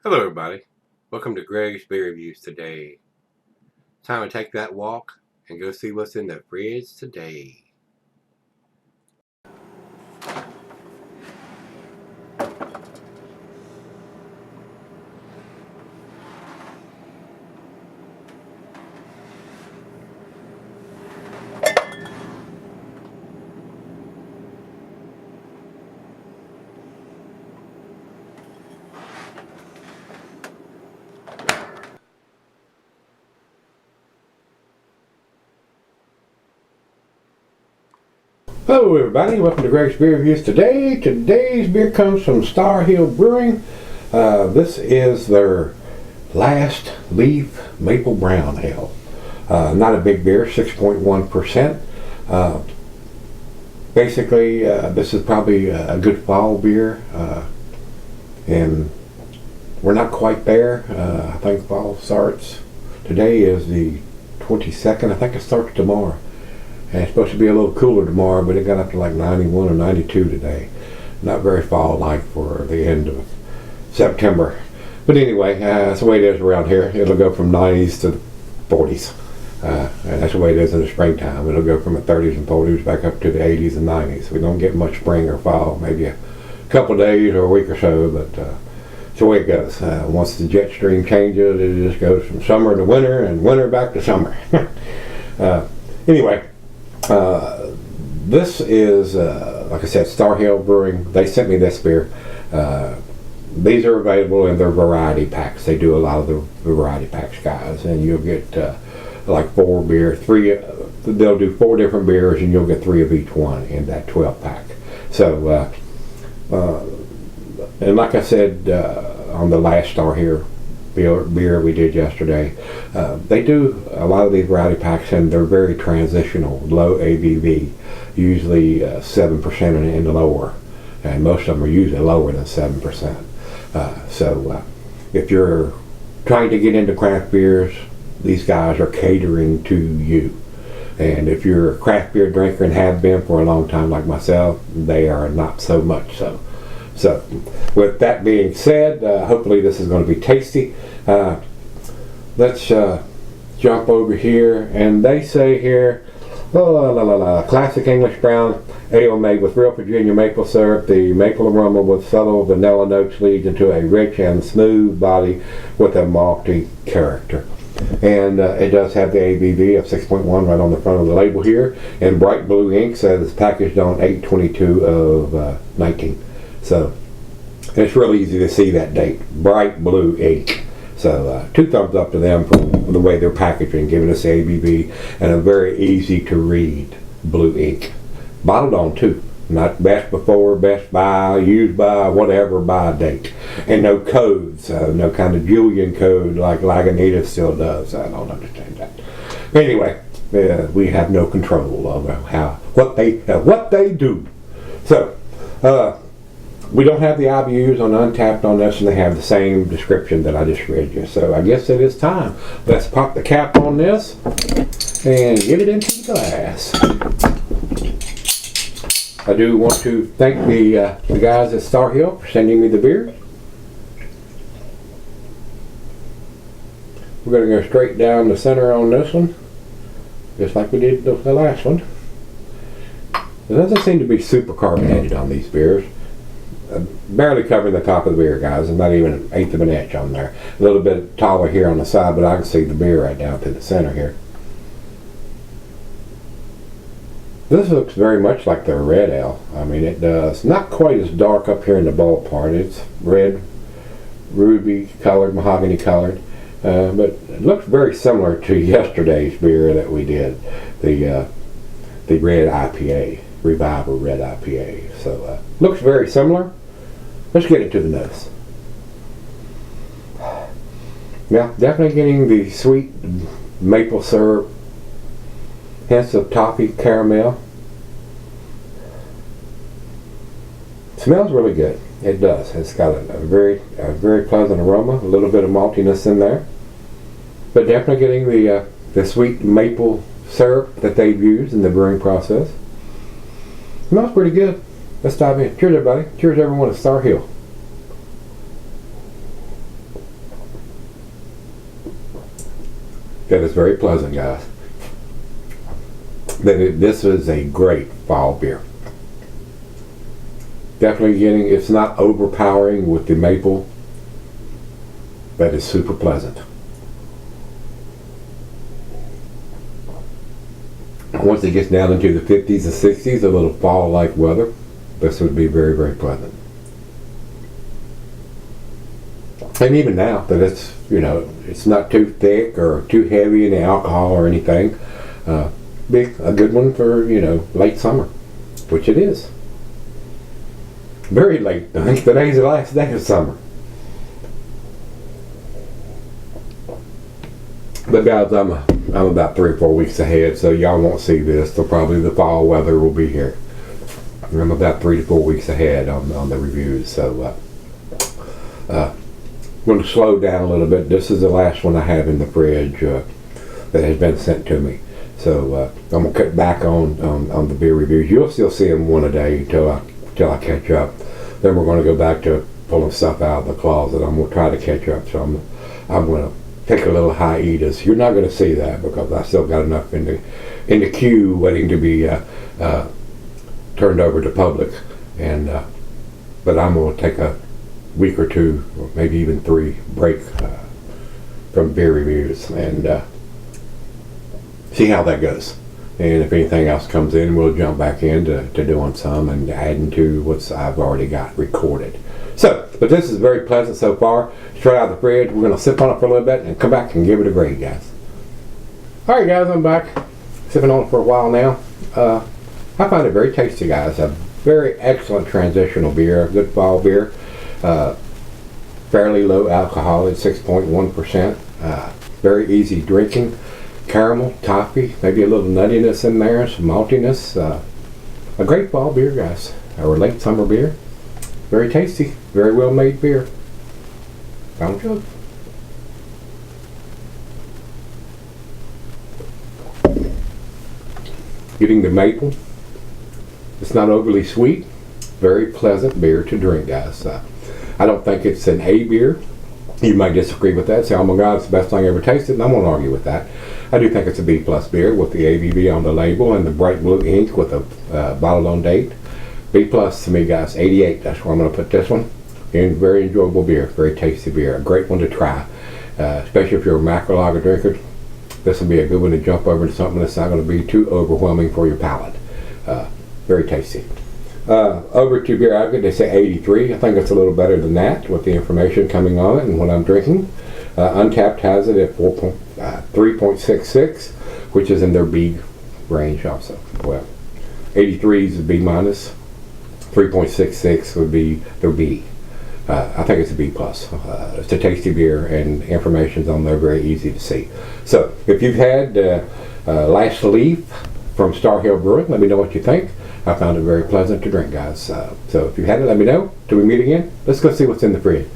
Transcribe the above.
Hello everybody, welcome to Gregsbeerreviews today. Time to take that walk and go see what's in the fridge today. Hello everybody, welcome to Gregsbeerreviews today. Today's beer comes from Starr Brewing. This is their last leaf maple brown ale. Not a big beer, 6.1%. Basically, this is probably a good fall beer, and we're not quite there. I think fall starts. Today is the 22nd. I think it starts tomorrow. And it's supposed to be a little cooler tomorrow, but it got up to like 91 or 92 today. Not very fall-like for the end of September. But anyway, that's the way it is around here. It'll go from 90s to 40s. And that's the way it is in the springtime. It'll go from the 30s and 40s back up to the 80s and 90s. We don't get much spring or fall, maybe a couple days or a week or so, but it's the way it goes. Once the jet stream changes, it just goes from summer to winter and winter back to summer. Anyway. This is, like I said, Starr Brewing. They sent me this beer. These are available in their variety packs. They do a lot of the variety packs, guys, and you'll get like 4 beer, 3. They'll do 4 different beers, and you'll get 3 of each one in that 12 pack. So, and like I said on the last Starr beer we did yesterday, they do a lot of these variety packs, and they're very transitional, low ABV, usually 7% and lower, and most of them are usually lower than 7%. So if you're trying to get into craft beers, these guys are catering to you. And if you're a craft beer drinker and have been for a long time like myself, they are not so much so. So, with that being said, hopefully this is going to be tasty. Let's jump over here, and they say here, classic English brown ale made with real Virginia maple syrup. The maple aroma with subtle vanilla notes leads into a rich and smooth body with a malty character. And it does have the ABV of 6.1 right on the front of the label here. And bright blue ink says it's packaged on 8/22 of 19. So it's really easy to see that date. Bright blue ink. So 2 thumbs up to them for the way they're packaging, giving us ABV and a very easy to read blue ink. Bottled on too. Not best before, best by, used by, whatever by date. And no codes, no kind of Julian code like Lagunitas still does. I don't understand that. Anyway, we have no control over what they do. So, we don't have the IBUs on Untapped on this, and they have the same description that I just read you. So I guess it is time. Let's pop the cap on this and get it into the glass. I do want to thank the guys at Starr for sending me the beer. We're going to go straight down the center on this one, just like we did the last one. It doesn't seem to be super carbonated on these beers. Barely covering the top of the beer, guys, and not even an 1/8 of an inch on there. A little bit taller here on the side, but I can see the beer right down to the center here. This looks very much like their red ale. I mean, it does. Not quite as dark up here in the bulb part. It's red, ruby colored, mahogany colored, but it looks very similar to yesterday's beer that we did, the red IPA, Revival Red IPA. So looks very similar. Let's get into the nose. Yeah, definitely getting the sweet maple syrup, hints of toffee, caramel. Smells really good. It does. It's got a very pleasant aroma, a little bit of maltiness in there, but definitely getting the sweet maple syrup that they've used in the brewing process. Smells pretty good. Let's dive in. Cheers, everybody. Cheers, everyone at Starr. That is very pleasant, guys. This is a great fall beer. Definitely getting, it's not overpowering with the maple. That is super pleasant. Once it gets down into the 50s and 60s, a little fall-like weather, this would be very, very pleasant. And even now that it's, you know, it's not too thick or too heavy in the alcohol or anything, be a good one for, you know, late summer, which it is. Very late. I think today's the last day of summer. But guys, I'm about 3 or 4 weeks ahead, so y'all won't see this. So probably the fall weather will be here. I'm about 3 to 4 weeks ahead on the reviews, so I'm going to slow down a little bit. This is the last one I have in the fridge that has been sent to me. So I'm going to cut back on the beer reviews. You'll still see them one a day until I catch up. Then we're going to go back to pulling stuff out of the closet. I'm going to try to catch up. So I'm going to take a little hiatus. You're not going to see that because I still got enough in the queue waiting to be turned over to public. And but I'm going to take a week or 2, or maybe even 3 break from beer reviews and see how that goes. And if anything else comes in, we'll jump back into doing some and adding to what I've already got recorded. So, but this is very pleasant so far. Straight out of the fridge. We're going to sip on it for a little bit and come back and give it a grade, guys. Alright guys, I'm back. Sipping on it for a while now. I find it very tasty, guys. A very excellent transitional beer, a good fall beer. Fairly low alcohol at 6.1%. Very easy drinking. Caramel, toffee, maybe a little nuttiness in there, some maltiness. A great fall beer, guys. Or late summer beer. Very tasty, very well made beer. Don't joke. Getting the maple. It's not overly sweet. Very pleasant beer to drink, guys. I don't think it's an A beer. You might disagree with that. Say, oh my God, it's the best thing I ever tasted. And I won't argue with that. I do think it's a B+ beer with the ABV on the label and the bright blue ink with a bottle on date. B+ to me, guys. 88. That's where I'm going to put this one. And very enjoyable beer. Very tasty beer. A great one to try. Especially if you're a macro lager drinker. This will be a good one to jump over to something that's not going to be too overwhelming for your palate. Very tasty. Over to Beer Advocate, they say 83. I think it's a little better than that with the information coming on it and what I'm drinking. Untapped has it at 3.66, which is in their B range also. Well, 83 is a B-. 3.66 would be their B. I think it's a B+. It's a tasty beer and information's on there very easy to see. So if you've had Last Leaf from Starr Brewing, let me know what you think. I found it very pleasant to drink, guys. So if you had it, let me know. Till we meet again, let's go see what's in the fridge.